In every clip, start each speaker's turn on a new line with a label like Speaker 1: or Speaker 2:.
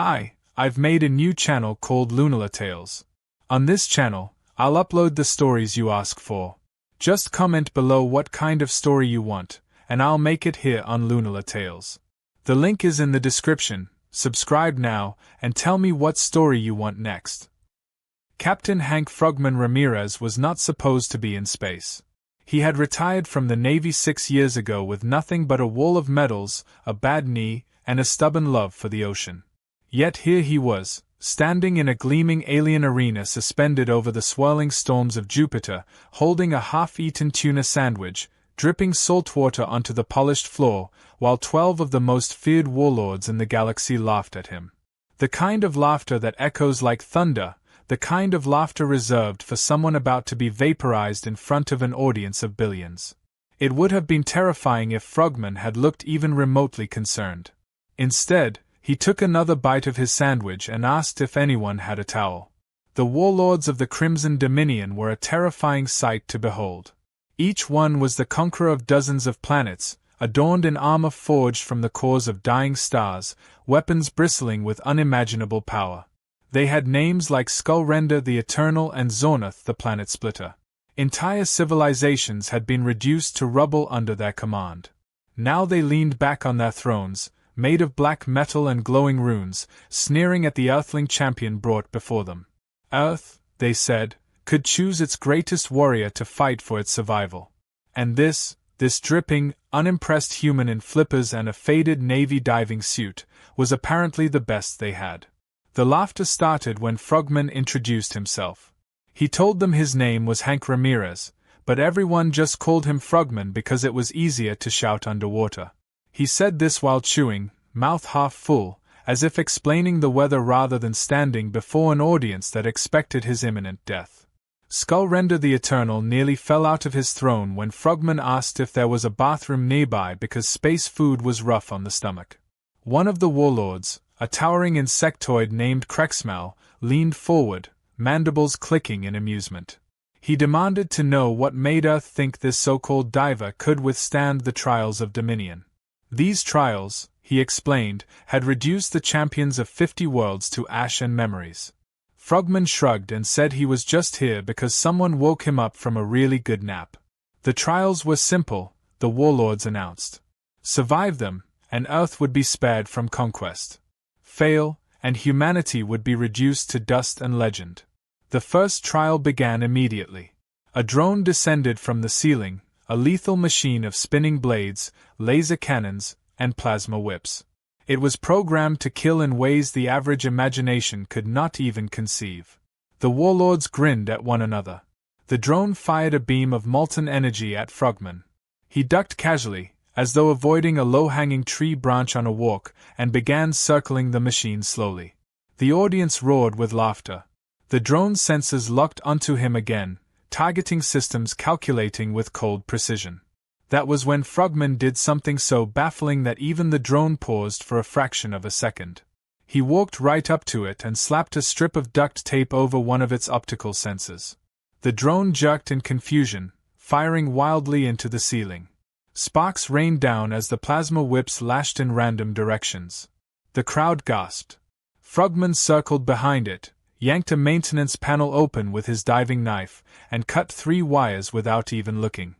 Speaker 1: Hi, I've made a new channel called Lunala Tales. On this channel, I'll upload the stories you ask for. Just comment below what kind of story you want, and I'll make it here on Lunala Tales. The link is in the description. Subscribe now, and tell me what story you want next. Captain Hank Frogman Ramirez was not supposed to be in space. He had retired from the Navy 6 years ago with nothing but a wall of medals, a bad knee, and a stubborn love for the ocean. Yet here he was, standing in a gleaming alien arena suspended over the swirling storms of Jupiter, holding a half-eaten tuna sandwich, dripping salt water onto the polished floor, while 12 of the most feared warlords in the galaxy laughed at him. The kind of laughter that echoes like thunder, the kind of laughter reserved for someone about to be vaporized in front of an audience of billions. It would have been terrifying if Frogman had looked even remotely concerned. Instead, he took another bite of his sandwich and asked if anyone had a towel. The warlords of the Crimson Dominion were a terrifying sight to behold. Each one was the conqueror of dozens of planets, adorned in armor forged from the cores of dying stars, weapons bristling with unimaginable power. They had names like Skullrender the Eternal and Zornoth the Planet Splitter. Entire civilizations had been reduced to rubble under their command. Now they leaned back on their thrones, made of black metal and glowing runes, sneering at the Earthling champion brought before them. Earth, they said, could choose its greatest warrior to fight for its survival. And this dripping, unimpressed human in flippers and a faded navy diving suit, was apparently the best they had. The laughter started when Frogman introduced himself. He told them his name was Hank Ramirez, but everyone just called him Frogman because it was easier to shout underwater. He said this while chewing, mouth half full, as if explaining the weather rather than standing before an audience that expected his imminent death. Skullrender the Eternal nearly fell out of his throne when Frogman asked if there was a bathroom nearby because space food was rough on the stomach. One of the warlords, a towering insectoid named Krexmal, leaned forward, mandibles clicking in amusement. He demanded to know what made Earth think this so-called diver could withstand the trials of Dominion. These trials, he explained, had reduced the champions of 50 worlds to ash and memories. Frogman shrugged and said he was just here because someone woke him up from a really good nap. The trials were simple, the warlords announced. Survive them, and Earth would be spared from conquest. Fail, and humanity would be reduced to dust and legend. The first trial began immediately. A drone descended from the ceiling, a lethal machine of spinning blades, laser cannons, and plasma whips. It was programmed to kill in ways the average imagination could not even conceive. The warlords grinned at one another. The drone fired a beam of molten energy at Frogman. He ducked casually, as though avoiding a low-hanging tree branch on a walk, and began circling the machine slowly. The audience roared with laughter. The drone's sensors locked onto him again, targeting systems calculating with cold precision. That was when Frogman did something so baffling that even the drone paused for a fraction of a second. He walked right up to it and slapped a strip of duct tape over one of its optical sensors. The drone jerked in confusion, firing wildly into the ceiling. Sparks rained down as the plasma whips lashed in random directions. The crowd gasped. Frogman circled behind it, yanked a maintenance panel open with his diving knife, and cut 3 wires without even looking.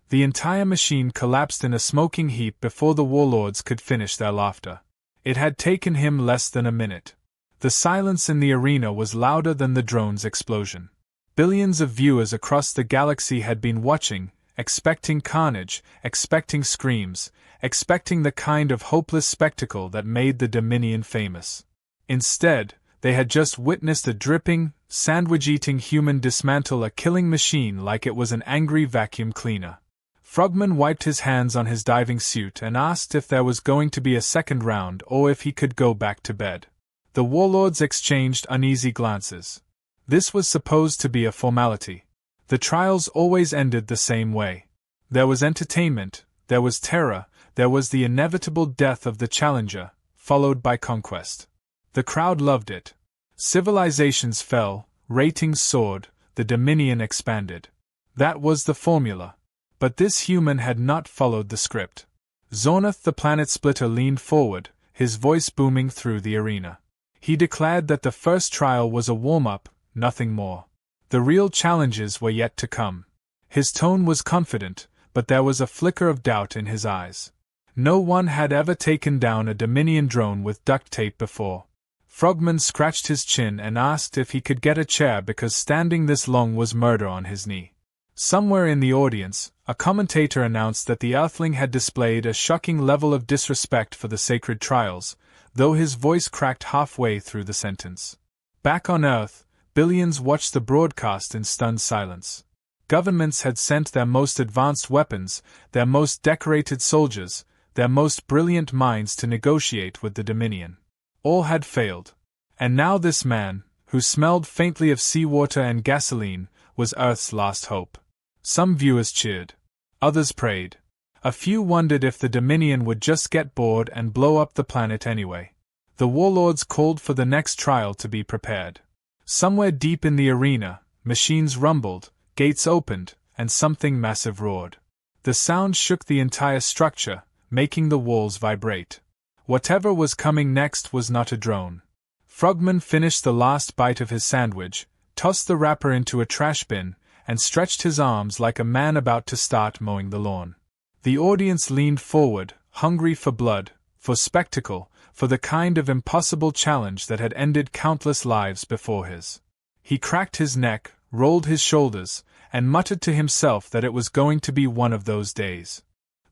Speaker 1: The entire machine collapsed in a smoking heap before the warlords could finish their laughter. It had taken him less than a minute. The silence in the arena was louder than the drone's explosion. Billions of viewers across the galaxy had been watching, expecting carnage, expecting screams, expecting the kind of hopeless spectacle that made the Dominion famous. Instead, they had just witnessed a dripping, sandwich-eating human dismantle a killing machine like it was an angry vacuum cleaner. Frogman wiped his hands on his diving suit and asked if there was going to be a second round or if he could go back to bed. The warlords exchanged uneasy glances. This was supposed to be a formality. The trials always ended the same way. There was entertainment, there was terror, there was the inevitable death of the challenger, followed by conquest. The crowd loved it. Civilizations fell, ratings soared, the Dominion expanded. That was the formula. But this human had not followed the script. Zornoth the Planet Splitter leaned forward, his voice booming through the arena. He declared that the first trial was a warm-up, nothing more. The real challenges were yet to come. His tone was confident, but there was a flicker of doubt in his eyes. No one had ever taken down a Dominion drone with duct tape before. Frogman scratched his chin and asked if he could get a chair because standing this long was murder on his knee. Somewhere in the audience, a commentator announced that the Earthling had displayed a shocking level of disrespect for the sacred trials, though his voice cracked halfway through the sentence. Back on Earth, billions watched the broadcast in stunned silence. Governments had sent their most advanced weapons, their most decorated soldiers, their most brilliant minds to negotiate with the Dominion. All had failed. And now this man, who smelled faintly of seawater and gasoline, was Earth's last hope. Some viewers cheered. Others prayed. A few wondered if the Dominion would just get bored and blow up the planet anyway. The Warlords called for the next trial to be prepared. Somewhere deep in the arena, machines rumbled, gates opened, and something massive roared. The sound shook the entire structure, making the walls vibrate. Whatever was coming next was not a drone. Frogman finished the last bite of his sandwich, tossed the wrapper into a trash bin, and stretched his arms like a man about to start mowing the lawn. The audience leaned forward, hungry for blood, for spectacle, for the kind of impossible challenge that had ended countless lives before his. He cracked his neck, rolled his shoulders, and muttered to himself that it was going to be one of those days.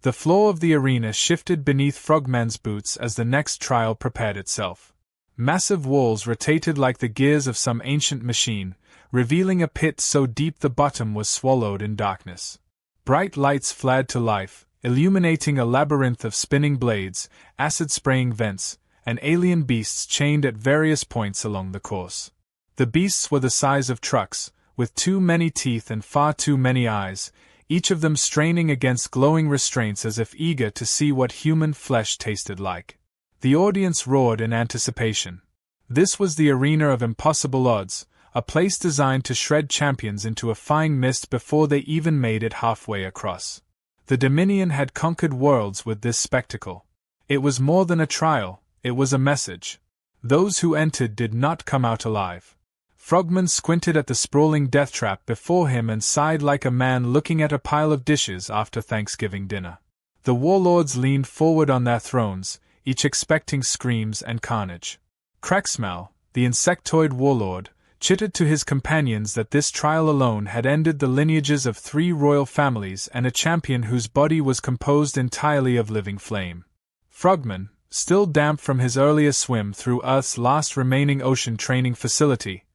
Speaker 1: The floor of the arena shifted beneath Frogman's boots as the next trial prepared itself. Massive walls rotated like the gears of some ancient machine, revealing a pit so deep the bottom was swallowed in darkness. Bright lights flared to life, illuminating a labyrinth of spinning blades, acid-spraying vents, and alien beasts chained at various points along the course. The beasts were the size of trucks, with too many teeth and far too many eyes, each of them straining against glowing restraints as if eager to see what human flesh tasted like. The audience roared in anticipation. This was the arena of impossible odds, a place designed to shred champions into a fine mist before they even made it halfway across. The Dominion had conquered worlds with this spectacle. It was more than a trial, it was a message. Those who entered did not come out alive. Frogman squinted at the sprawling death trap before him and sighed like a man looking at a pile of dishes after Thanksgiving dinner. The Warlords leaned forward on their thrones, each expecting screams and carnage. Cracksmell, the insectoid warlord, chittered to his companions that this trial alone had ended the lineages of 3 royal families and a champion whose body was composed entirely of living flame. Frogman, still damp from his earlier swim through Earth's last remaining ocean training facility,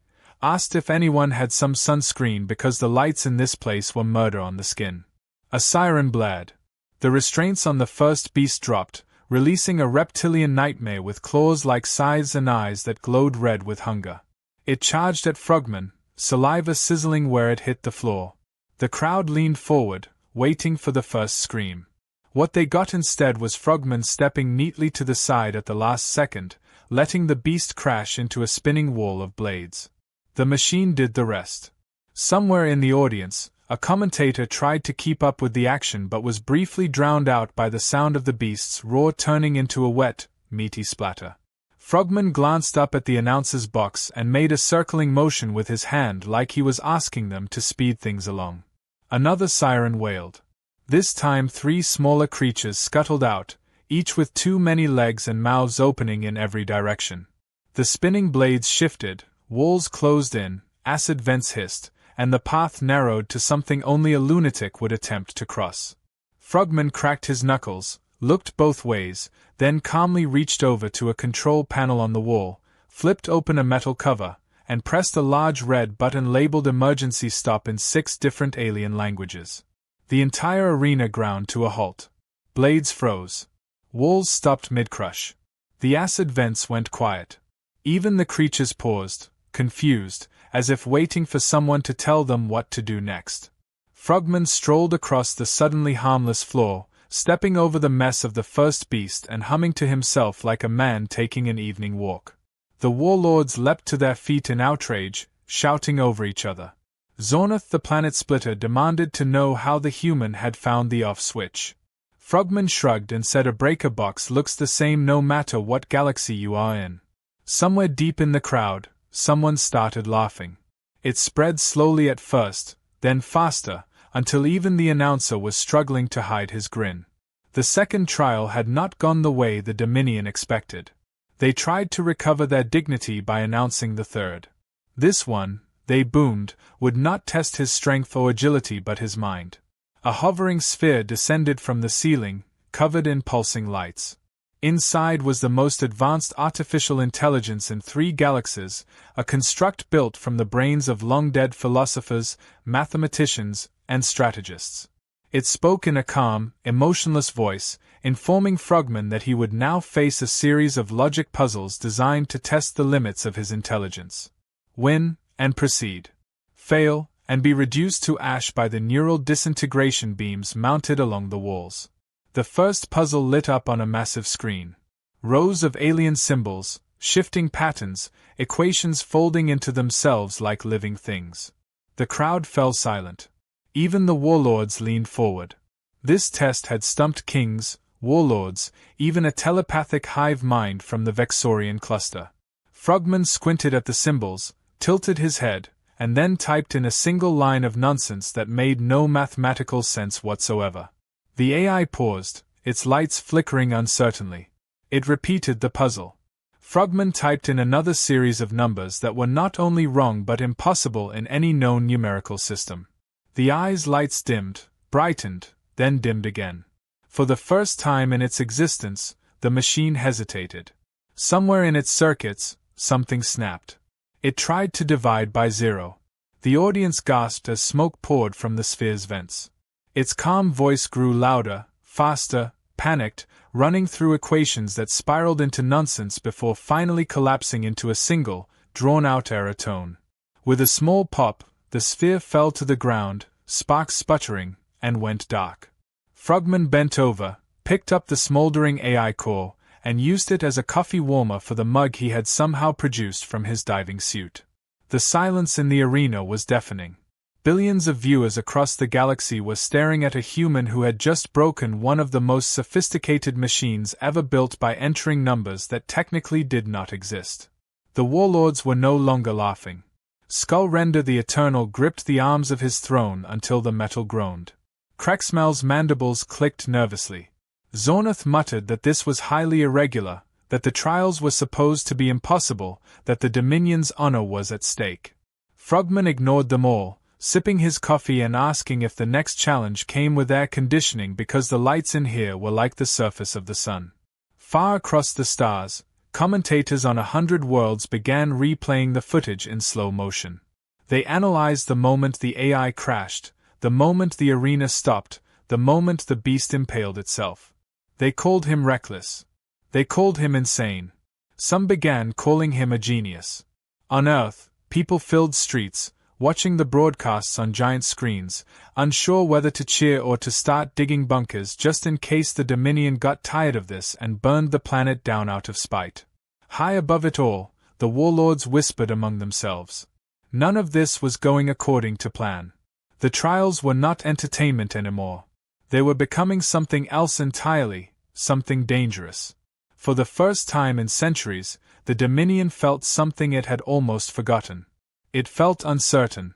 Speaker 1: asked if anyone had some sunscreen because the lights in this place were murder on the skin. A siren blared. The restraints on the first beast dropped, releasing a reptilian nightmare with claws like scythes and eyes that glowed red with hunger. It charged at Frogman, saliva sizzling where it hit the floor. The crowd leaned forward, waiting for the first scream. What they got instead was Frogman stepping neatly to the side at the last second, letting the beast crash into a spinning wall of blades. The machine did the rest. Somewhere in the audience, a commentator tried to keep up with the action but was briefly drowned out by the sound of the beast's roar turning into a wet, meaty splatter. Frogman glanced up at the announcer's box and made a circling motion with his hand like he was asking them to speed things along. Another siren wailed. This time 3 smaller creatures scuttled out, each with too many legs and mouths opening in every direction. The spinning blades shifted, walls closed in, acid vents hissed, and the path narrowed to something only a lunatic would attempt to cross. Frogman cracked his knuckles, looked both ways, then calmly reached over to a control panel on the wall, flipped open a metal cover, and pressed a large red button labeled Emergency Stop in 6 different alien languages. The entire arena ground to a halt. Blades froze. Walls stopped mid-crush. The acid vents went quiet. Even the creatures paused, confused, as if waiting for someone to tell them what to do next. Frogman strolled across the suddenly harmless floor, stepping over the mess of the first beast and humming to himself like a man taking an evening walk. The warlords leapt to their feet in outrage, shouting over each other. Zornoth the planet splitter demanded to know how the human had found the off switch. Frogman shrugged and said a breaker box looks the same no matter what galaxy you are in. Somewhere deep in the crowd, someone started laughing. It spread slowly at first, then faster, until even the announcer was struggling to hide his grin. The second trial had not gone the way the Dominion expected. They tried to recover their dignity by announcing the third. This one, they boomed, would not test his strength or agility but his mind. A hovering sphere descended from the ceiling, covered in pulsing lights. Inside was the most advanced artificial intelligence in 3 galaxies, a construct built from the brains of long-dead philosophers, mathematicians, and strategists. It spoke in a calm, emotionless voice, informing Frogman that he would now face a series of logic puzzles designed to test the limits of his intelligence. Win, and proceed. Fail, and be reduced to ash by the neural disintegration beams mounted along the walls. The first puzzle lit up on a massive screen. Rows of alien symbols, shifting patterns, equations folding into themselves like living things. The crowd fell silent. Even the Warlords leaned forward. This test had stumped kings, warlords, even a telepathic hive mind from the Vexorian cluster. Frogman squinted at the symbols, tilted his head, and then typed in a single line of nonsense that made no mathematical sense whatsoever. The AI paused, its lights flickering uncertainly. It repeated the puzzle. Frogman typed in another series of numbers that were not only wrong but impossible in any known numerical system. The eye's lights dimmed, brightened, then dimmed again. For the first time in its existence, the machine hesitated. Somewhere in its circuits, something snapped. It tried to divide by 0. The audience gasped as smoke poured from the sphere's vents. Its calm voice grew louder, faster, panicked, running through equations that spiraled into nonsense before finally collapsing into a single, drawn-out error tone. With a small pop, the sphere fell to the ground, sparks sputtering, and went dark. Frogman bent over, picked up the smoldering AI core, and used it as a coffee warmer for the mug he had somehow produced from his diving suit. The silence in the arena was deafening. Billions of viewers across the galaxy were staring at a human who had just broken one of the most sophisticated machines ever built by entering numbers that technically did not exist. The Warlords were no longer laughing. Skullrender the Eternal gripped the arms of his throne until the metal groaned. Krexmel's mandibles clicked nervously. Zornath muttered that this was highly irregular, that the trials were supposed to be impossible, that the Dominion's honor was at stake. Frogman ignored them all, sipping his coffee and asking if the next challenge came with air conditioning because the lights in here were like the surface of the sun. Far across the stars, commentators on 100 worlds began replaying the footage in slow motion. They analyzed the moment the AI crashed, the moment the arena stopped, the moment the beast impaled itself. They called him reckless. They called him insane. Some began calling him a genius. On Earth, people filled streets, watching the broadcasts on giant screens, unsure whether to cheer or to start digging bunkers just in case the Dominion got tired of this and burned the planet down out of spite. High above it all, the Warlords whispered among themselves. None of this was going according to plan. The trials were not entertainment anymore. They were becoming something else entirely, something dangerous. For the first time in centuries, the Dominion felt something it had almost forgotten. It felt uncertain.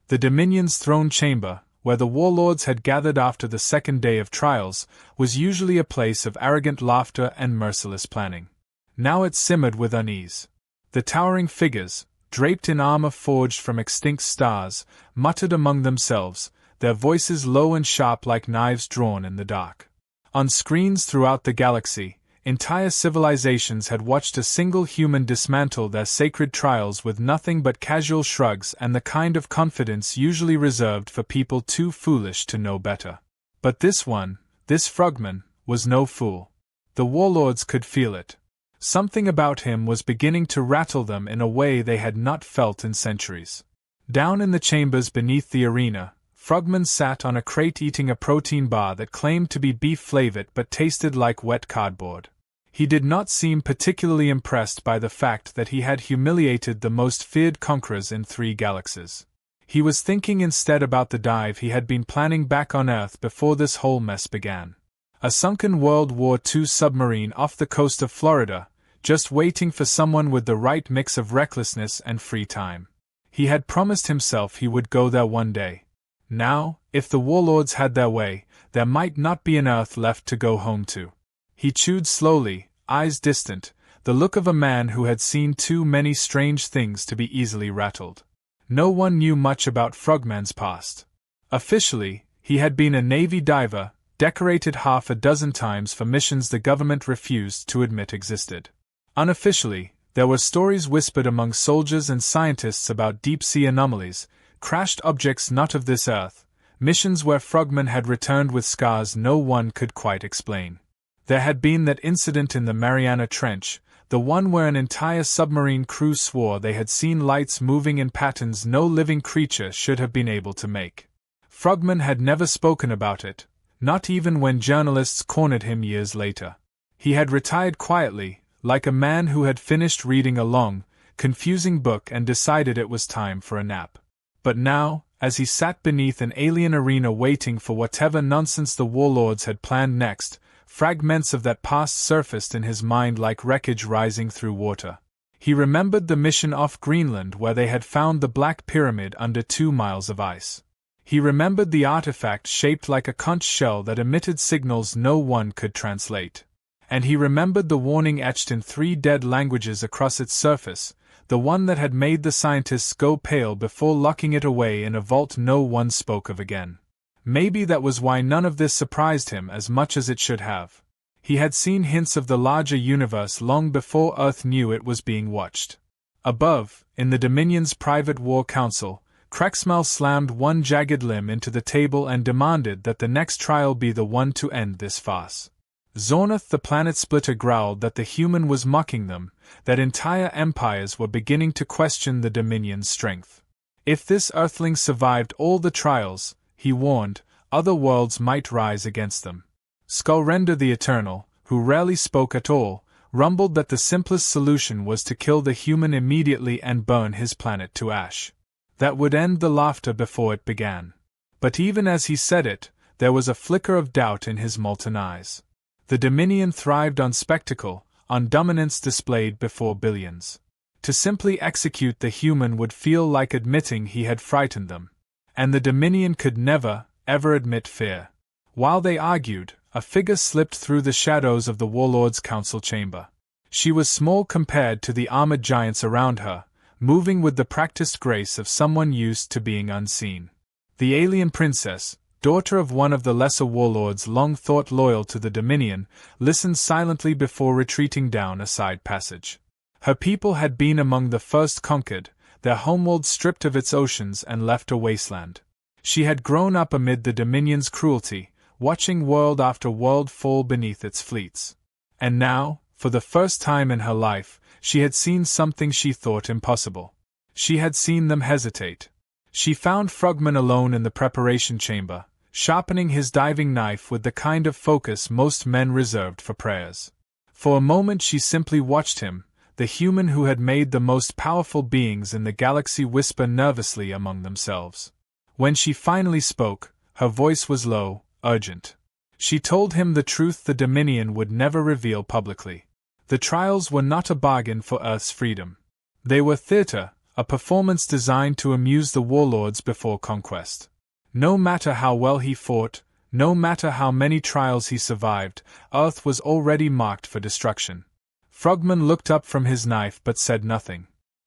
Speaker 1: The Dominion's throne chamber, where the Warlords had gathered after the second day of trials, was usually a place of arrogant laughter and merciless planning. Now it simmered with unease. The towering figures, draped in armor forged from extinct stars, muttered among themselves, their voices low and sharp like knives drawn in the dark. On screens throughout the galaxy, entire civilizations had watched a single human dismantle their sacred trials with nothing but casual shrugs and the kind of confidence usually reserved for people too foolish to know better. But this one, this Frogman, was no fool. The Warlords could feel it. Something about him was beginning to rattle them in a way they had not felt in centuries. Down in the chambers beneath the arena, Frogman sat on a crate eating a protein bar that claimed to be beef-flavored but tasted like wet cardboard. He did not seem particularly impressed by the fact that he had humiliated the most feared conquerors in 3 galaxies. He was thinking instead about the dive he had been planning back on Earth before this whole mess began. A sunken World War II submarine off the coast of Florida, just waiting for someone with the right mix of recklessness and free time. He had promised himself he would go there one day. Now, if the Warlords had their way, there might not be an Earth left to go home to. He chewed slowly, eyes distant, the look of a man who had seen too many strange things to be easily rattled. No one knew much about Frogman's past. Officially, he had been a Navy diver, decorated half a dozen times for missions the government refused to admit existed. Unofficially, there were stories whispered among soldiers and scientists about deep-sea anomalies, crashed objects not of this Earth, missions where Frogman had returned with scars no one could quite explain. There had been that incident in the Mariana Trench, the one where an entire submarine crew swore they had seen lights moving in patterns no living creature should have been able to make. Frogman had never spoken about it, not even when journalists cornered him years later. He had retired quietly, like a man who had finished reading a long, confusing book and decided it was time for a nap. But now, as he sat beneath an alien arena waiting for whatever nonsense the Warlords had planned next, fragments of that past surfaced in his mind like wreckage rising through water. He remembered the mission off Greenland where they had found the Black Pyramid under 2 miles of ice. He remembered the artifact shaped like a conch shell that emitted signals no one could translate. And he remembered the warning etched in 3 dead languages across its surface, the one that had made the scientists go pale before locking it away in a vault no one spoke of again. Maybe that was why none of this surprised him as much as it should have. He had seen hints of the larger universe long before Earth knew it was being watched. Above, in the Dominion's private war council, Cracksmell slammed one jagged limb into the table and demanded that the next trial be the one to end this farce. Zornoth the planet splitter growled that the human was mocking them, that entire empires were beginning to question the Dominion's strength. If this Earthling survived all the trials, he warned, other worlds might rise against them. Skullrender the Eternal, who rarely spoke at all, rumbled that the simplest solution was to kill the human immediately and burn his planet to ash. That would end the laughter before it began. But even as he said it, there was a flicker of doubt in his molten eyes. The Dominion thrived on spectacle, on dominance displayed before billions. To simply execute the human would feel like admitting he had frightened them. And the Dominion could never, ever admit fear. While they argued, a figure slipped through the shadows of the Warlords' council chamber. She was small compared to the armored giants around her, moving with the practiced grace of someone used to being unseen. The alien princess, daughter of one of the lesser warlords long thought loyal to the Dominion, listened silently before retreating down a side passage. Her people had been among the first conquered, their homeworld stripped of its oceans and left a wasteland. She had grown up amid the Dominion's cruelty, watching world after world fall beneath its fleets. And now, for the first time in her life, she had seen something she thought impossible. She had seen them hesitate. She found Frogman alone in the preparation chamber, sharpening his diving knife with the kind of focus most men reserved for prayers. For a moment she simply watched him, the human who had made the most powerful beings in the galaxy whisper nervously among themselves. When she finally spoke, her voice was low, urgent. She told him the truth the Dominion would never reveal publicly. The trials were not a bargain for Earth's freedom. They were theater, a performance designed to amuse the warlords before conquest. No matter how well he fought, no matter how many trials he survived, Earth was already marked for destruction. Frogman looked up from his knife but said nothing.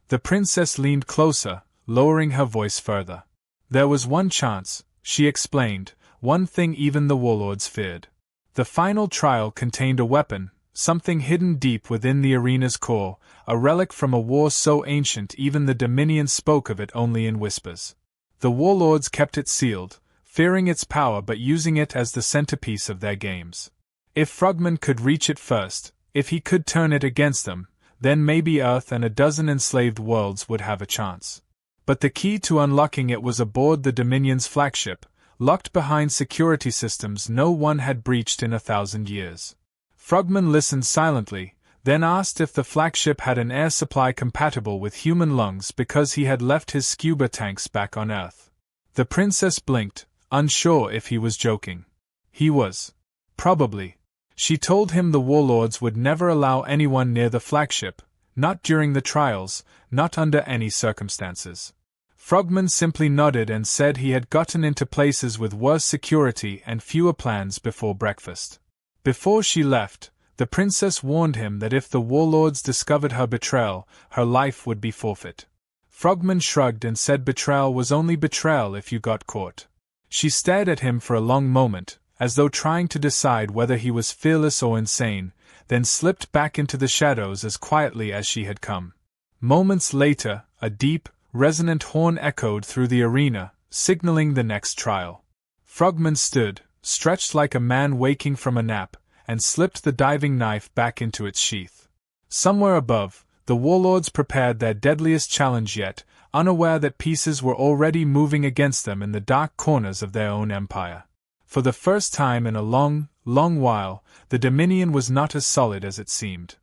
Speaker 1: The princess leaned closer, lowering her voice further. There was one chance, she explained, one thing even the warlords feared. The final trial contained a weapon, something hidden deep within the arena's core, a relic from a war so ancient even the Dominion spoke of it only in whispers. The warlords kept it sealed, fearing its power but using it as the centerpiece of their games. If Frogman could reach it first, if he could turn it against them, then maybe Earth and a dozen enslaved worlds would have a chance. But the key to unlocking it was aboard the Dominion's flagship, locked behind security systems no one had breached in 1,000 years. Frogman listened silently, then asked if the flagship had an air supply compatible with human lungs because he had left his scuba tanks back on Earth. The princess blinked, unsure if he was joking. He was. Probably. She told him the Warlords would never allow anyone near the flagship, not during the trials, not under any circumstances. Frogman simply nodded and said he had gotten into places with worse security and fewer plans before breakfast. Before she left, the princess warned him that if the Warlords discovered her betrayal, her life would be forfeit. Frogman shrugged and said betrayal was only betrayal if you got caught. She stared at him for a long moment, as though trying to decide whether he was fearless or insane, then slipped back into the shadows as quietly as she had come. Moments later, a deep, resonant horn echoed through the arena, signaling the next trial. Frogman stood, stretched like a man waking from a nap, and slipped the diving knife back into its sheath. Somewhere above, the Warlords prepared their deadliest challenge yet, unaware that pieces were already moving against them in the dark corners of their own empire. For the first time in a long, long while, the Dominion was not as solid as it seemed.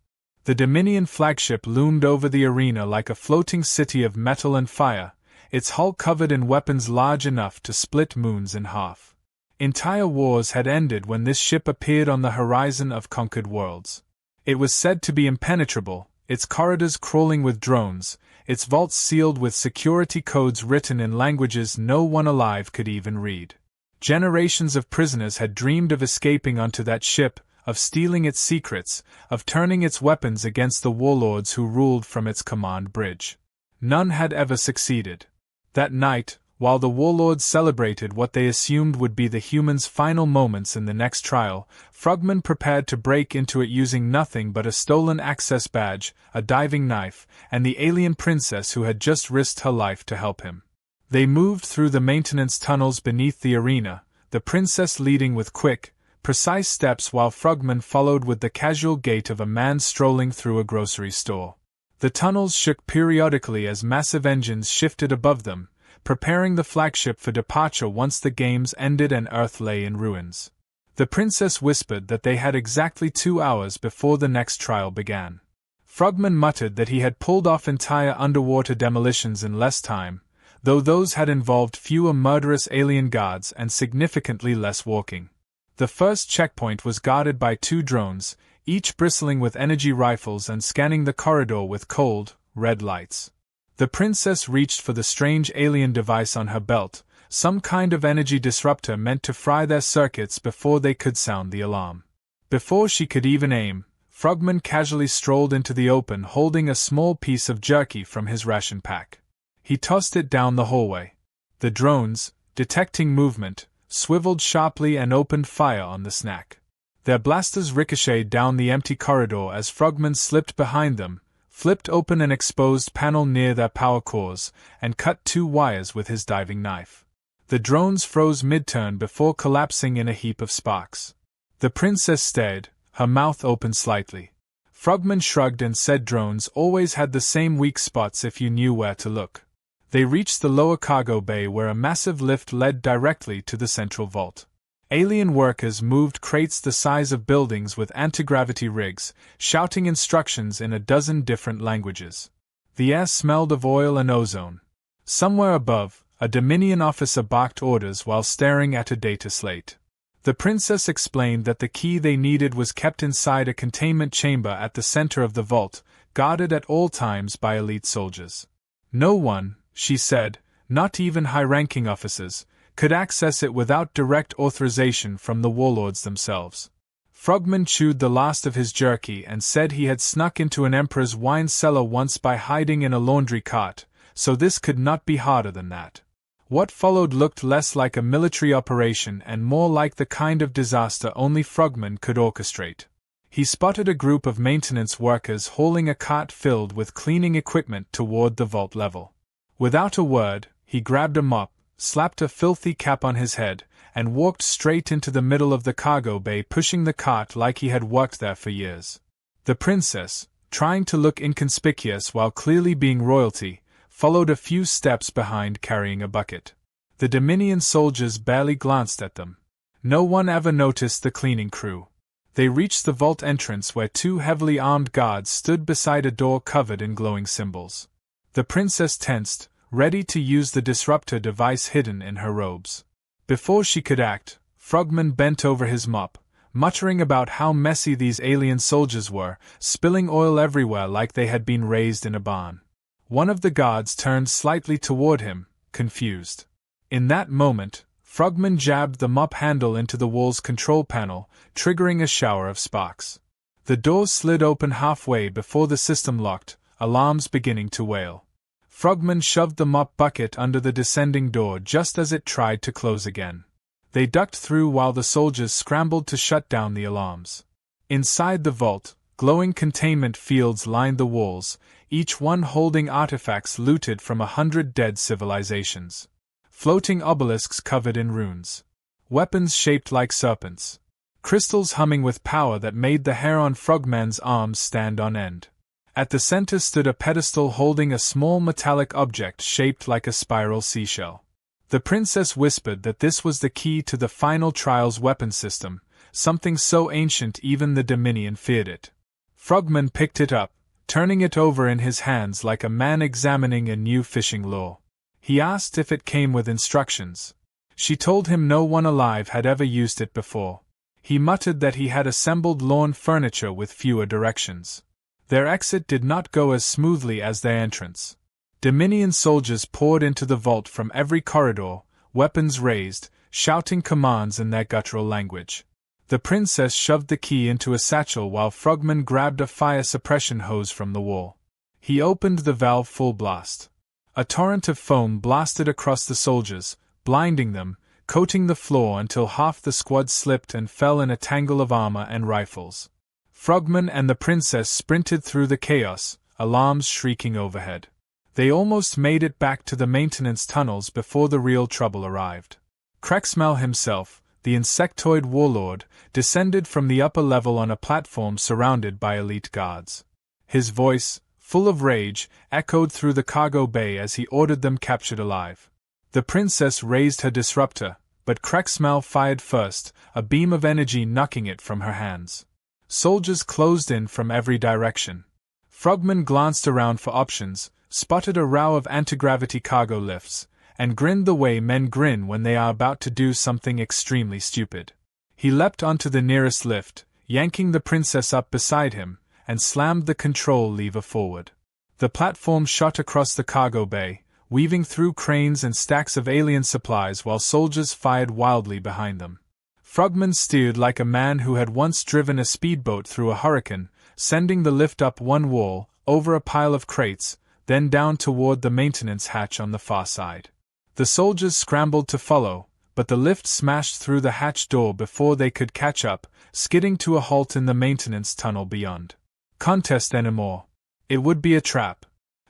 Speaker 1: The Dominion flagship loomed over the arena like a floating city of metal and fire, its hull covered in weapons large enough to split moons in half. Entire wars had ended when this ship appeared on the horizon of conquered worlds. It was said to be impenetrable, its corridors crawling with drones, its vaults sealed with security codes written in languages no one alive could even read. Generations of prisoners had dreamed of escaping onto that ship, of stealing its secrets, of turning its weapons against the Warlords who ruled from its command bridge. None had ever succeeded. That night, while the Warlords celebrated what they assumed would be the humans' final moments in the next trial, Frogman prepared to break into it using nothing but a stolen access badge, a diving knife, and the alien princess who had just risked her life to help him. They moved through the maintenance tunnels beneath the arena, the princess leading with quick, precise steps while Frogman followed with the casual gait of a man strolling through a grocery store. The tunnels shook periodically as massive engines shifted above them, preparing the flagship for departure once the games ended and Earth lay in ruins. The princess whispered that they had exactly 2 hours before the next trial began. Frogman muttered that he had pulled off entire underwater demolitions in less time, though those had involved fewer murderous alien guards and significantly less walking. The first checkpoint was guarded by 2 drones, each bristling with energy rifles and scanning the corridor with cold, red lights. The princess reached for the strange alien device on her belt, some kind of energy disruptor meant to fry their circuits before they could sound the alarm. Before she could even aim, Frogman casually strolled into the open holding a small piece of jerky from his ration pack. He tossed it down the hallway. The drones, detecting movement, swiveled sharply and opened fire on the snack. Their blasters ricocheted down the empty corridor as Frogman slipped behind them, flipped open an exposed panel near their power cores, and cut 2 wires with his diving knife. The drones froze mid-turn before collapsing in a heap of sparks. The princess stared, her mouth open slightly. Frogman shrugged and said drones always had the same weak spots if you knew where to look. They reached the lower cargo bay where a massive lift led directly to the central vault. Alien workers moved crates the size of buildings with anti-gravity rigs, shouting instructions in a dozen different languages. The air smelled of oil and ozone. Somewhere above, a Dominion officer barked orders while staring at a data slate. The princess explained that the key they needed was kept inside a containment chamber at the center of the vault, guarded at all times by elite soldiers. No one, she said, not even high-ranking officers, could access it without direct authorization from the Warlords themselves. Frogman chewed the last of his jerky and said he had snuck into an emperor's wine cellar once by hiding in a laundry cart, so this could not be harder than that. What followed looked less like a military operation and more like the kind of disaster only Frogman could orchestrate. He spotted a group of maintenance workers hauling a cart filled with cleaning equipment toward the vault level. Without a word, he grabbed a mop, slapped a filthy cap on his head, and walked straight into the middle of the cargo bay pushing the cart like he had worked there for years. The princess, trying to look inconspicuous while clearly being royalty, followed a few steps behind carrying a bucket. The Dominion soldiers barely glanced at them. No one ever noticed the cleaning crew. They reached the vault entrance where 2 heavily armed guards stood beside a door covered in glowing symbols. The princess tensed, ready to use the disruptor device hidden in her robes. Before she could act, Frogman bent over his mop, muttering about how messy these alien soldiers were, spilling oil everywhere like they had been raised in a barn. One of the guards turned slightly toward him, confused. In that moment, Frogman jabbed the mop handle into the wall's control panel, triggering a shower of sparks. The door slid open halfway before the system locked, alarms beginning to wail. Frogman shoved the mop bucket under the descending door just as it tried to close again. They ducked through while the soldiers scrambled to shut down the alarms. Inside the vault, glowing containment fields lined the walls, each one holding artifacts looted from 100 dead civilizations. Floating obelisks covered in runes. Weapons shaped like serpents. Crystals humming with power that made the hair on Frogman's arms stand on end. At the center stood a pedestal holding a small metallic object shaped like a spiral seashell. The princess whispered that this was the key to the final trial's weapon system, something so ancient even the Dominion feared it. Frogman picked it up, turning it over in his hands like a man examining a new fishing lure. He asked if it came with instructions. She told him no one alive had ever used it before. He muttered that he had assembled lawn furniture with fewer directions. Their exit did not go as smoothly as their entrance. Dominion soldiers poured into the vault from every corridor, weapons raised, shouting commands in their guttural language. The princess shoved the key into a satchel while Frogman grabbed a fire suppression hose from the wall. He opened the valve full blast. A torrent of foam blasted across the soldiers, blinding them, coating the floor until half the squad slipped and fell in a tangle of armor and rifles. Frogman and the princess sprinted through the chaos, alarms shrieking overhead. They almost made it back to the maintenance tunnels before the real trouble arrived. Krexmel himself, the insectoid warlord, descended from the upper level on a platform surrounded by elite guards. His voice, full of rage, echoed through the cargo bay as he ordered them captured alive. The princess raised her disruptor, but Krexmel fired first, a beam of energy knocking it from her hands. Soldiers closed in from every direction. Frogman glanced around for options, spotted a row of anti-gravity cargo lifts, and grinned the way men grin when they are about to do something extremely stupid. He leapt onto the nearest lift, yanking the princess up beside him, and slammed the control lever forward. The platform shot across the cargo bay, weaving through cranes and stacks of alien supplies while soldiers fired wildly behind them. Frogman steered like a man who had once driven a speedboat through a hurricane, sending the lift up one wall, over a pile of crates, then down toward the maintenance hatch on the far side. The soldiers scrambled to follow, but the lift smashed through the hatch door before they could catch up, skidding to a halt in the maintenance tunnel beyond. Contest anymore. It would be a trap.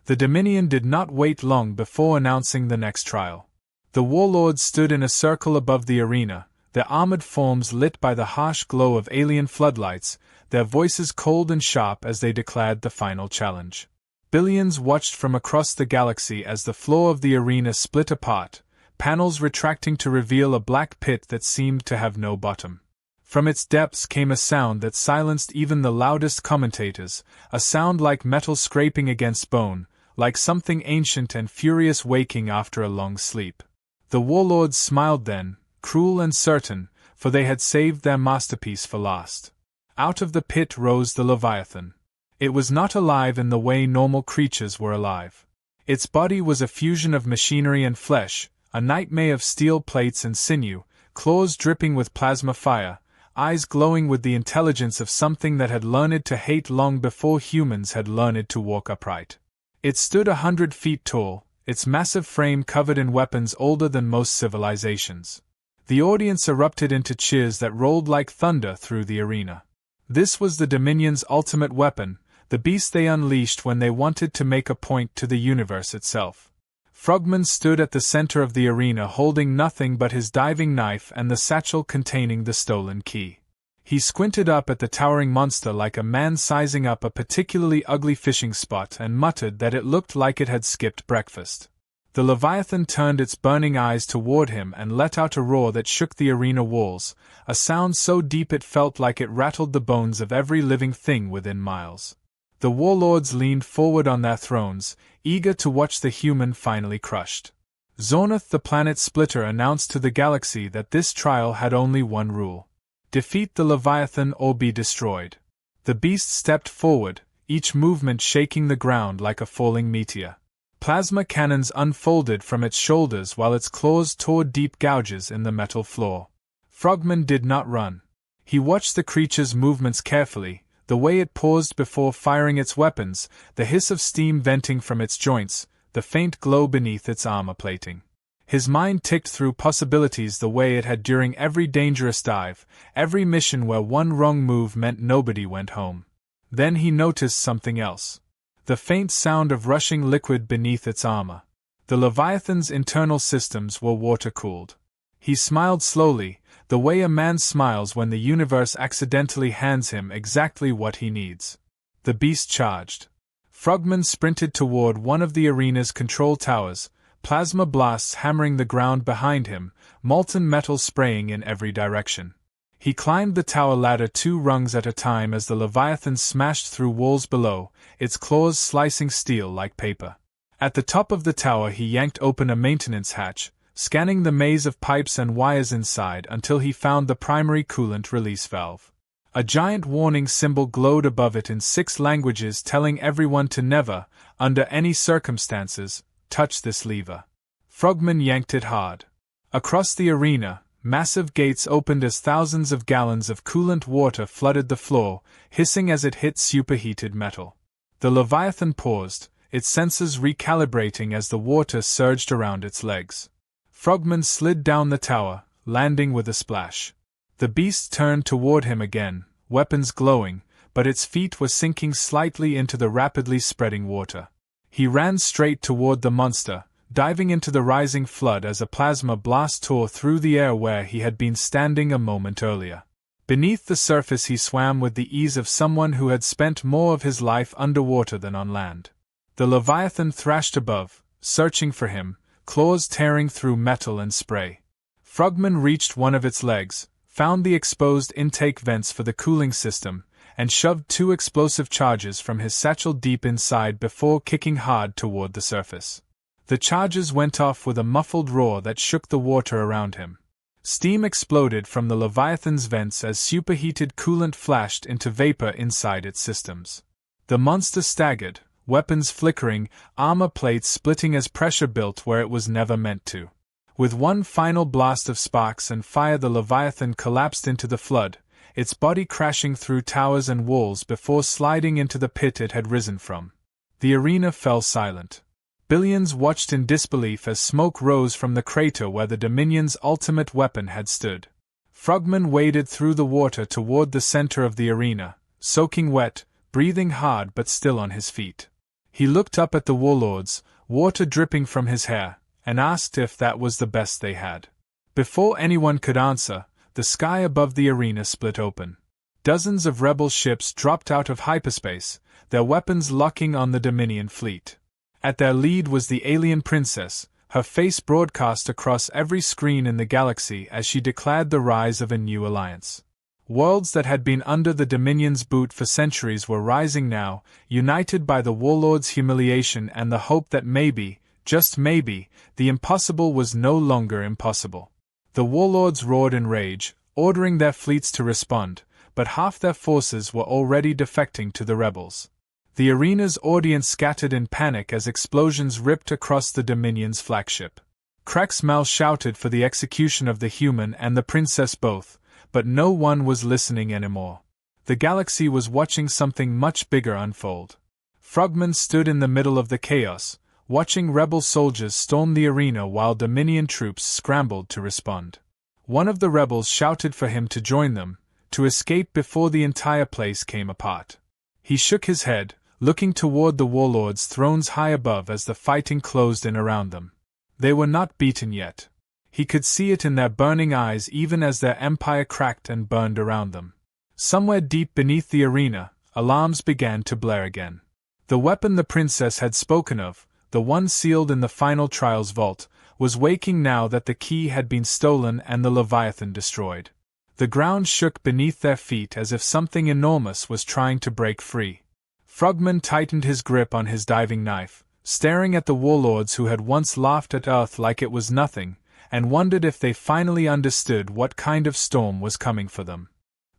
Speaker 1: The Dominion did not wait long before announcing the next trial. The Warlords stood in a circle above the arena, their armored forms lit by the harsh glow of alien floodlights, their voices cold and sharp as they declared the final challenge. Billions watched from across the galaxy as the floor of the arena split apart, panels retracting to reveal a black pit that seemed to have no bottom. From its depths came a sound that silenced even the loudest commentators, a sound like metal scraping against bone, like something ancient and furious waking after a long sleep. The Warlords smiled then, cruel and certain, for they had saved their masterpiece for last. Out of the pit rose the Leviathan. It was not alive in the way normal creatures were alive. Its body was a fusion of machinery and flesh, a nightmare of steel plates and sinew, claws dripping with plasma fire, eyes glowing with the intelligence of something that had learned to hate long before humans had learned to walk upright. It stood 100 feet tall, its massive frame covered in weapons older than most civilizations. The audience erupted into cheers that rolled like thunder through the arena. This was the Dominion's ultimate weapon, the beast they unleashed when they wanted to make a point to the universe itself. Frogman stood at the center of the arena holding nothing but his diving knife and the satchel containing the stolen key. He squinted up at the towering monster like a man sizing up a particularly ugly fishing spot and muttered that it looked like it had skipped breakfast. The Leviathan turned its burning eyes toward him and let out a roar that shook the arena walls, a sound so deep it felt like it rattled the bones of every living thing within miles. The Warlords leaned forward on their thrones, eager to watch the human finally crushed. Zornoth the Planet Splitter announced to the galaxy that this trial had only one rule. Defeat the Leviathan or be destroyed. The beast stepped forward, each movement shaking the ground like a falling meteor. Plasma cannons unfolded from its shoulders while its claws tore deep gouges in the metal floor. Frogman did not run. He watched the creature's movements carefully, the way it paused before firing its weapons, the hiss of steam venting from its joints, the faint glow beneath its armor plating. His mind ticked through possibilities the way it had during every dangerous dive, every mission where one wrong move meant nobody went home. Then he noticed something else. The faint sound of rushing liquid beneath its armor. The Leviathan's internal systems were water-cooled. He smiled slowly, the way a man smiles when the universe accidentally hands him exactly what he needs. The beast charged. Frogman sprinted toward one of the arena's control towers, plasma blasts hammering the ground behind him, molten metal spraying in every direction. He climbed the tower ladder 2 rungs at a time as the Leviathan smashed through walls below, its claws slicing steel like paper. At the top of the tower he yanked open a maintenance hatch, scanning the maze of pipes and wires inside until he found the primary coolant release valve. A giant warning symbol glowed above it in 6 languages telling everyone to never, under any circumstances, touch this lever. Frogman yanked it hard. Across the arena, massive gates opened as thousands of gallons of coolant water flooded the floor, hissing as it hit superheated metal. The Leviathan paused, its sensors recalibrating as the water surged around its legs. Frogman slid down the tower, landing with a splash. The beast turned toward him again, weapons glowing, but its feet were sinking slightly into the rapidly spreading water. He ran straight toward the monster, diving into the rising flood as a plasma blast tore through the air where he had been standing a moment earlier. Beneath the surface he swam with the ease of someone who had spent more of his life underwater than on land. The Leviathan thrashed above, searching for him, claws tearing through metal and spray. Frogman reached one of its legs, found the exposed intake vents for the cooling system, and shoved 2 explosive charges from his satchel deep inside before kicking hard toward the surface. The charges went off with a muffled roar that shook the water around him. Steam exploded from the Leviathan's vents as superheated coolant flashed into vapor inside its systems. The monster staggered, weapons flickering, armor plates splitting as pressure built where it was never meant to. With one final blast of sparks and fire the Leviathan collapsed into the flood, its body crashing through towers and walls before sliding into the pit it had risen from. The arena fell silent. Billions watched in disbelief as smoke rose from the crater where the Dominion's ultimate weapon had stood. Frogman waded through the water toward the center of the arena, soaking wet, breathing hard but still on his feet. He looked up at the Warlords, water dripping from his hair, and asked if that was the best they had. Before anyone could answer, the sky above the arena split open. Dozens of rebel ships dropped out of hyperspace, their weapons locking on the Dominion fleet. At their lead was the alien princess, her face broadcast across every screen in the galaxy as she declared the rise of a new alliance. Worlds that had been under the Dominion's boot for centuries were rising now, united by the Warlords' humiliation and the hope that maybe, just maybe, the impossible was no longer impossible. The Warlords roared in rage, ordering their fleets to respond, but half their forces were already defecting to the rebels. The arena's audience scattered in panic as explosions ripped across the Dominion's flagship. Krexmal shouted for the execution of the human and the princess both, but no one was listening anymore. The galaxy was watching something much bigger unfold. Frogman stood in the middle of the chaos, watching rebel soldiers storm the arena while Dominion troops scrambled to respond. One of the rebels shouted for him to join them, to escape before the entire place came apart. He shook his head, looking toward the Warlords' thrones high above as the fighting closed in around them. They were not beaten yet. He could see it in their burning eyes even as their empire cracked and burned around them. Somewhere deep beneath the arena, alarms began to blare again. The weapon the princess had spoken of, the one sealed in the final trial's vault, was waking now that the key had been stolen and the Leviathan destroyed. The ground shook beneath their feet as if something enormous was trying to break free. Frogman tightened his grip on his diving knife, staring at the Warlords who had once laughed at Earth like it was nothing, and wondered if they finally understood what kind of storm was coming for them.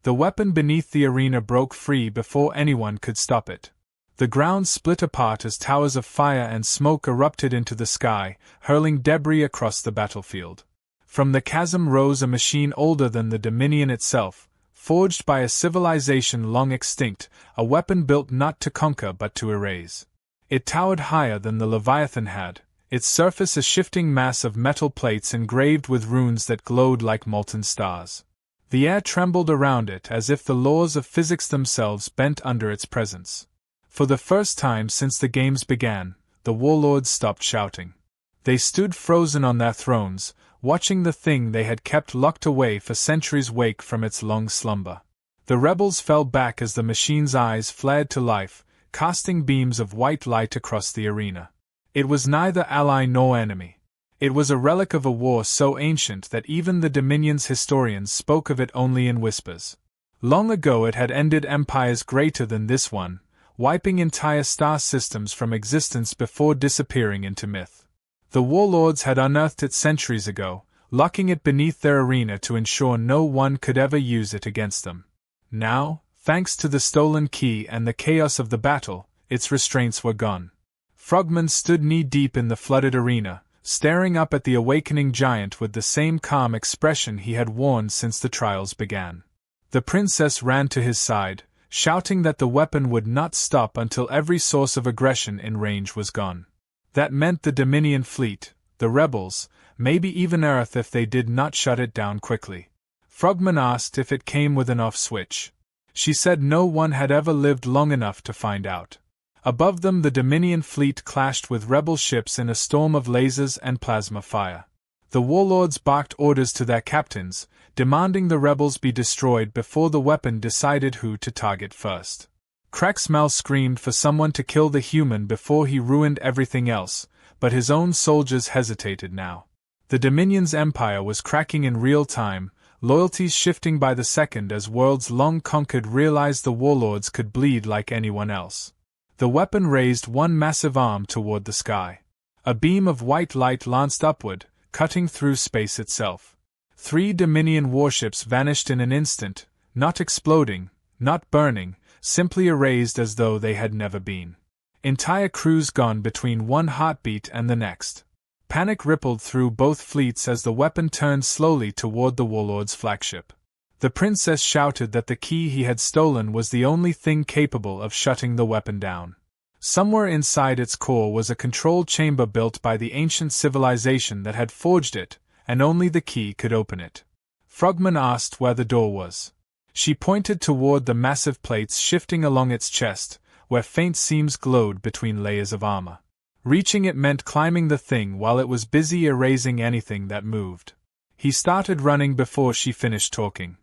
Speaker 1: The weapon beneath the arena broke free before anyone could stop it. The ground split apart as towers of fire and smoke erupted into the sky, hurling debris across the battlefield. From the chasm rose a machine older than the Dominion itself, forged by a civilization long extinct, a weapon built not to conquer but to erase. It towered higher than the Leviathan had, its surface a shifting mass of metal plates engraved with runes that glowed like molten stars. The air trembled around it as if the laws of physics themselves bent under its presence. For the first time since the games began, the Warlords stopped shouting. They stood frozen on their thrones, watching the thing they had kept locked away for centuries wake from its long slumber. The rebels fell back as the machine's eyes flared to life, casting beams of white light across the arena. It was neither ally nor enemy. It was a relic of a war so ancient that even the Dominion's historians spoke of it only in whispers. Long ago it had ended empires greater than this one, wiping entire star systems from existence before disappearing into myth. The Warlords had unearthed it centuries ago, locking it beneath their arena to ensure no one could ever use it against them. Now, thanks to the stolen key and the chaos of the battle, its restraints were gone. Frogman stood knee-deep in the flooded arena, staring up at the awakening giant with the same calm expression he had worn since the trials began. The princess ran to his side, shouting that the weapon would not stop until every source of aggression in range was gone. That meant the Dominion fleet, the rebels, maybe even Earth if they did not shut it down quickly. Frogman asked if it came with an off switch. She said no one had ever lived long enough to find out. Above them the Dominion fleet clashed with rebel ships in a storm of lasers and plasma fire. The Warlords barked orders to their captains, demanding the rebels be destroyed before the weapon decided who to target first. Cracksmell screamed for someone to kill the human before he ruined everything else, but his own soldiers hesitated now. The Dominion's empire was cracking in real time, loyalties shifting by the second as worlds long conquered realized the Warlords could bleed like anyone else. The weapon raised one massive arm toward the sky. A beam of white light lanced upward, cutting through space itself. 3 Dominion warships vanished in an instant, not exploding, not burning, simply erased as though they had never been. Entire crews gone between one heartbeat and the next. Panic rippled through both fleets as the weapon turned slowly toward the Warlord's flagship. The princess shouted that the key he had stolen was the only thing capable of shutting the weapon down. Somewhere inside its core was a control chamber built by the ancient civilization that had forged it, and only the key could open it. Frogman asked where the door was. She pointed toward the massive plates shifting along its chest, where faint seams glowed between layers of armor. Reaching it meant climbing the thing while it was busy erasing anything that moved. He started running before she finished talking.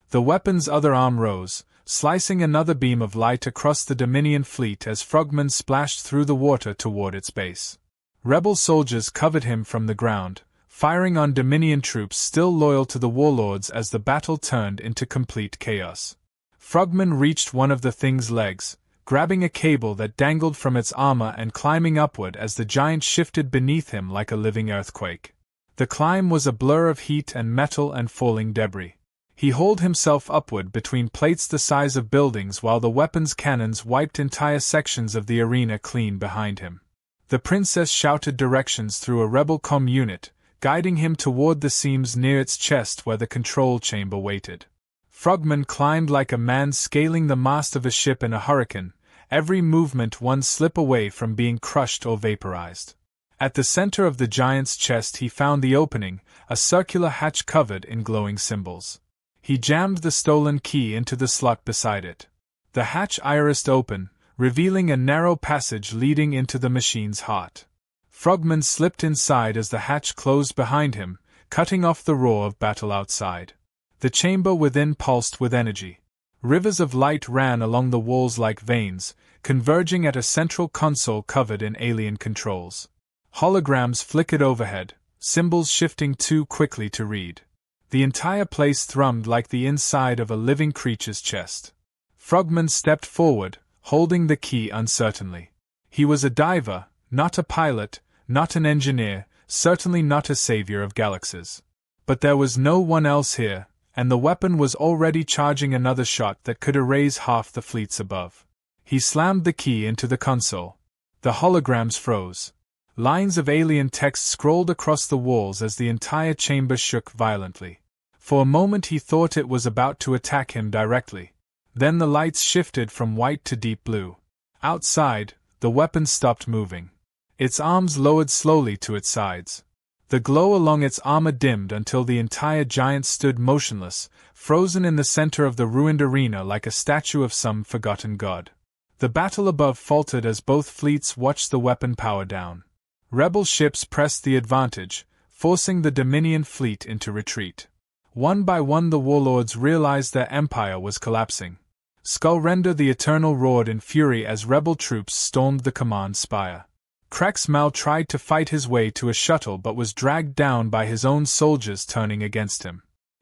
Speaker 1: The weapon's other arm rose, slicing another beam of light across the Dominion fleet as Frogman splashed through the water toward its base. Rebel soldiers covered him from the ground, firing on Dominion troops still loyal to the Warlords as the battle turned into complete chaos. Frogman reached one of the thing's legs, grabbing a cable that dangled from its armor and climbing upward as the giant shifted beneath him like a living earthquake. The climb was a blur of heat and metal and falling debris. He hauled himself upward between plates the size of buildings while the weapon's cannons wiped entire sections of the arena clean behind him. The princess shouted directions through a rebel comm unit, guiding him toward the seams near its chest where the control chamber waited. Frogman climbed like a man scaling the mast of a ship in a hurricane, every movement one slip away from being crushed or vaporized. At the center of the giant's chest he found the opening, a circular hatch covered in glowing symbols. He jammed the stolen key into the slot beside it. The hatch irised open, revealing a narrow passage leading into the machine's heart. Frogman slipped inside as the hatch closed behind him, cutting off the roar of battle outside. The chamber within pulsed with energy. Rivers of light ran along the walls like veins, converging at a central console covered in alien controls. Holograms flickered overhead, symbols shifting too quickly to read. The entire place thrummed like the inside of a living creature's chest. Frogman stepped forward, holding the key uncertainly. He was a diver, not a pilot, not an engineer, certainly not a savior of galaxies. But there was no one else here, and the weapon was already charging another shot that could erase half the fleets above. He slammed the key into the console. The holograms froze. Lines of alien text scrolled across the walls as the entire chamber shook violently. For a moment he thought it was about to attack him directly. Then the lights shifted from white to deep blue. Outside, the weapon stopped moving. Its arms lowered slowly to its sides. The glow along its armor dimmed until the entire giant stood motionless, frozen in the center of the ruined arena like a statue of some forgotten god. The battle above faltered as both fleets watched the weapon power down. Rebel ships pressed the advantage, forcing the Dominion fleet into retreat. One by one the Warlords realized their empire was collapsing. Skullrender the Eternal roared in fury as rebel troops stormed the command spire. Krexmal tried to fight his way to a shuttle but was dragged down by his own soldiers turning against him.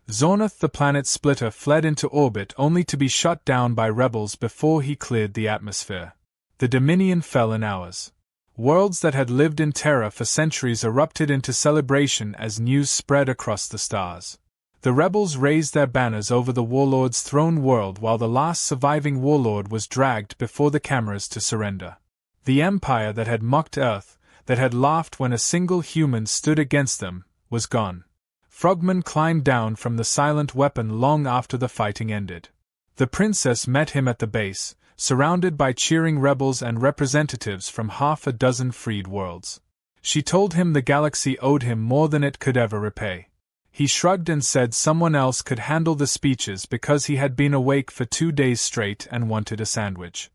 Speaker 1: Zornoth the planet splitter fled into orbit only to be shot down by rebels before he cleared the atmosphere. The Dominion fell in hours. Worlds that had lived in terror for centuries erupted into celebration as news spread across the stars. The rebels raised their banners over the Warlords' throne world while the last surviving Warlord was dragged before the cameras to surrender. The empire that had mocked Earth, that had laughed when a single human stood against them, was gone. Frogman climbed down from the silent weapon long after the fighting ended. The princess met him at the base, surrounded by cheering rebels and representatives from half a dozen freed worlds. She told him the galaxy owed him more than it could ever repay. He shrugged and said someone else could handle the speeches because he had been awake for 2 days straight and wanted a sandwich.